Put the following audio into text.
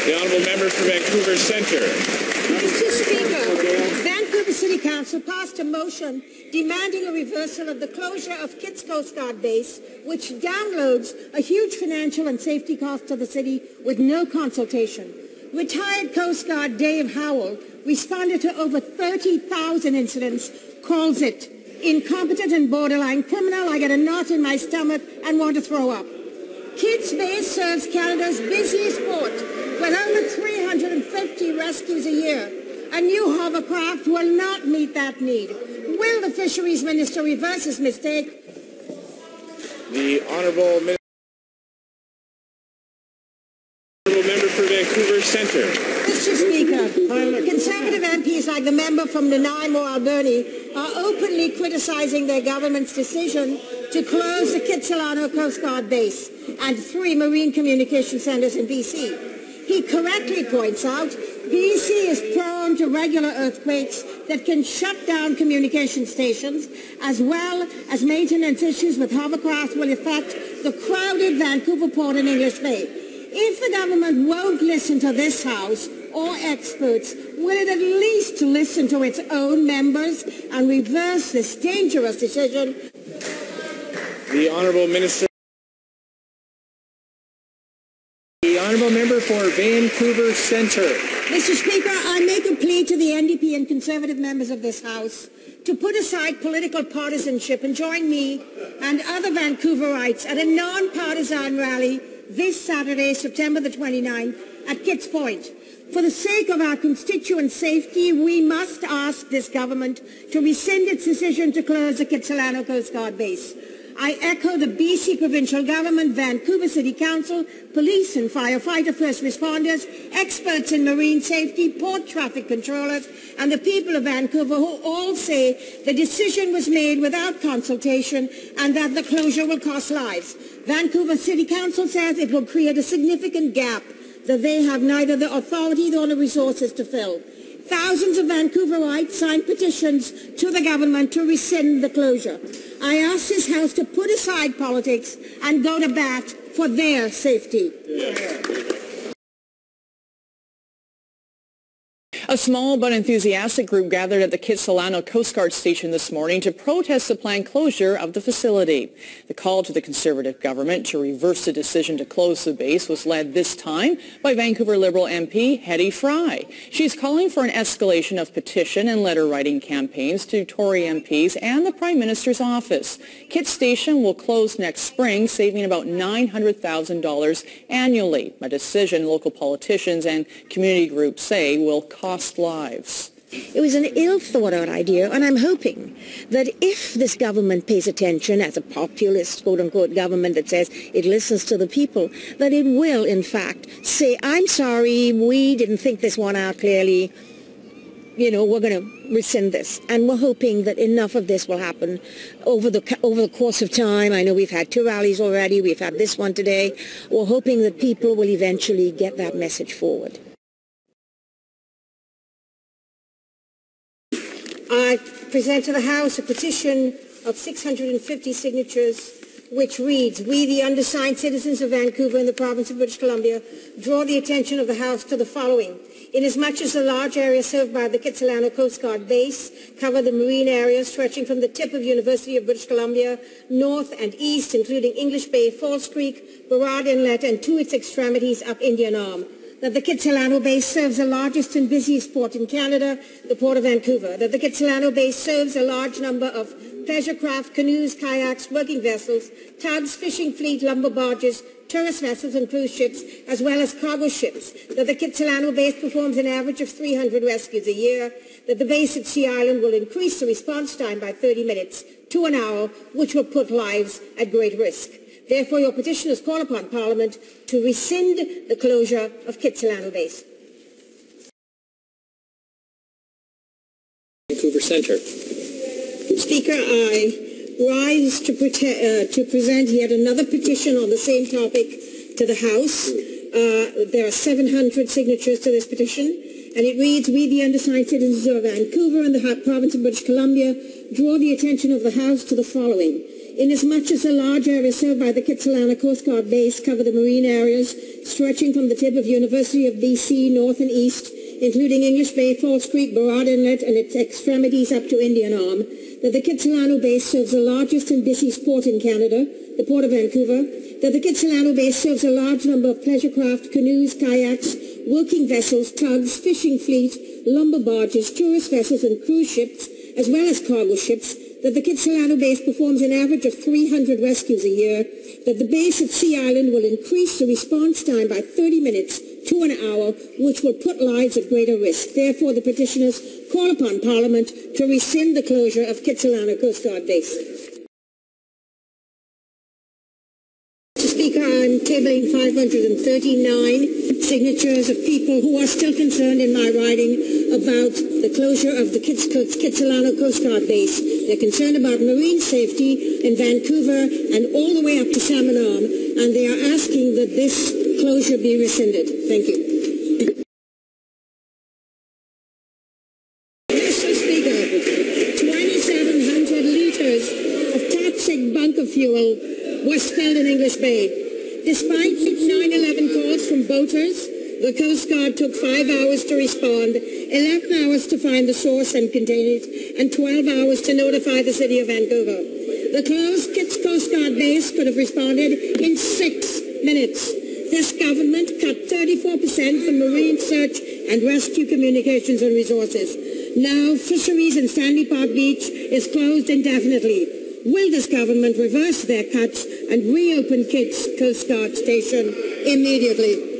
The honourable member for Vancouver Centre. Mr. Speaker, Vancouver City Council passed a motion demanding a reversal of the closure of Kitts Coast Guard base, which downloads a huge financial and safety cost to the city with no consultation. Retired Coast Guard Dave Howell responded to over 30,000 incidents, calls it incompetent and borderline criminal. I get a knot in my stomach and want to throw up. Kitts Base serves Canada's busiest port with over 350 rescues a year. A new hovercraft will not meet that need. Will the Fisheries Minister reverse his mistake? The honourable member for Vancouver Centre. Mr. Speaker, Conservative MPs like the member from Nanaimo, Alberni, are openly criticising their government's decision to close the Kitsilano Coast Guard base and 3 marine communication centres in BC. He correctly points out BC is prone to regular earthquakes that can shut down communication stations, as well as maintenance issues with hovercraft will affect the crowded Vancouver port in English Bay. If the government won't listen to this House or experts, will it at least listen to its own members and reverse this dangerous decision? The honourable minister. The honourable member for Vancouver Centre. Mr. Speaker, I make a plea to the NDP and Conservative members of this House to put aside political partisanship and join me and other Vancouverites at a non-partisan rally this Saturday, September the 29th, at Kitts Point. For the sake of our constituents' safety, we must ask this government to rescind its decision to close the Kitsilano Coast Guard base. I echo the BC Provincial Government, Vancouver City Council, police and firefighter first responders, experts in marine safety, port traffic controllers, and the people of Vancouver who all say the decision was made without consultation and that the closure will cost lives. Vancouver City Council says it will create a significant gap that they have neither the authority nor the resources to fill. Thousands of Vancouverites signed petitions to the government to rescind the closure. I ask this House to put aside politics and go to bat for their safety. A small but enthusiastic group gathered at the Kitsilano Coast Guard station this morning to protest the planned closure of the facility. The call to the Conservative government to reverse the decision to close the base was led this time by Vancouver Liberal MP Hedy Fry. She's calling for an escalation of petition and letter-writing campaigns to Tory MPs and the Prime Minister's office. Kitts Station will close next spring, saving about $900,000 annually, a decision local politicians and community groups say will cost lives. It was an ill-thought-out idea, and I'm hoping that if this government pays attention as a populist, quote-unquote, government that says it listens to the people, that it will, in fact, say, I'm sorry, we didn't think this one out clearly, you know, we're going to rescind this. And we're hoping that enough of this will happen over the course of time. I know we've had 2 rallies already, we've had this one today. We're hoping that people will eventually get that message forward. I present to the House a petition of 650 signatures which reads, we, the undersigned citizens of Vancouver and the province of British Columbia, draw the attention of the House to the following. Inasmuch as the large area served by the Kitsilano Coast Guard base cover the marine areas stretching from the tip of University of British Columbia north and east, including English Bay, Falls Creek, Burrard Inlet, and to its extremities up Indian Arm. That the Kitsilano base serves the largest and busiest port in Canada, the Port of Vancouver. That the Kitsilano base serves a large number of pleasure craft, canoes, kayaks, working vessels, tugs, fishing fleet, lumber barges, tourist vessels and cruise ships, as well as cargo ships. That the Kitsilano base performs an average of 300 rescues a year. That the base at Sea Island will increase the response time by 30 minutes to an hour, which will put lives at great risk. Therefore, your petitioners call upon Parliament to rescind the closure of Kitsilano base. Vancouver Centre. Speaker, I rise to present yet another petition on the same topic to the House. There are 700 signatures to this petition, and it reads, we, the undersigned citizens of Vancouver and the province of British Columbia, draw the attention of the House to the following. inasmuch as the large areas served by the Kitsilano Coast Guard base cover the marine areas stretching from the tip of University of BC north and east, including English Bay, Falls Creek, Burrard Inlet, and its extremities up to Indian Arm, that the Kitsilano base serves the largest and busiest port in Canada, the Port of Vancouver, that the Kitsilano base serves a large number of pleasure craft, canoes, kayaks, working vessels, tugs, fishing fleet, lumber barges, tourist vessels, and cruise ships, as well as cargo ships, that the Kitsilano base performs an average of 300 rescues a year, that the base at Sea Island will increase the response time by 30 minutes to an hour, which will put lives at greater risk. Therefore, the petitioners call upon Parliament to rescind the closure of Kitsilano Coast Guard base. Mr. Speaker, I'm tabling 539 signatures of people who are still concerned in my riding about the closure of the Kitsilano Coast Guard base. They're concerned about marine safety in Vancouver and all the way up to Salmon Arm, and they are asking that this closure be rescinded. Thank you. Mr. Speaker, 2,700 liters of toxic bunker fuel was spilled in English Bay. Despite 9/11 calls from boaters, the Coast Guard took 5 hours to respond, 11 hours to find the source and contain it, and 12 hours to notify the city of Vancouver. The closed Kitts Coast Guard base could have responded in 6 minutes. This government cut 34% from marine search and rescue communications and resources. Now fisheries in Stanley Park Beach is closed indefinitely. Will this government reverse their cuts and reopen Kitts Coast Guard Station immediately?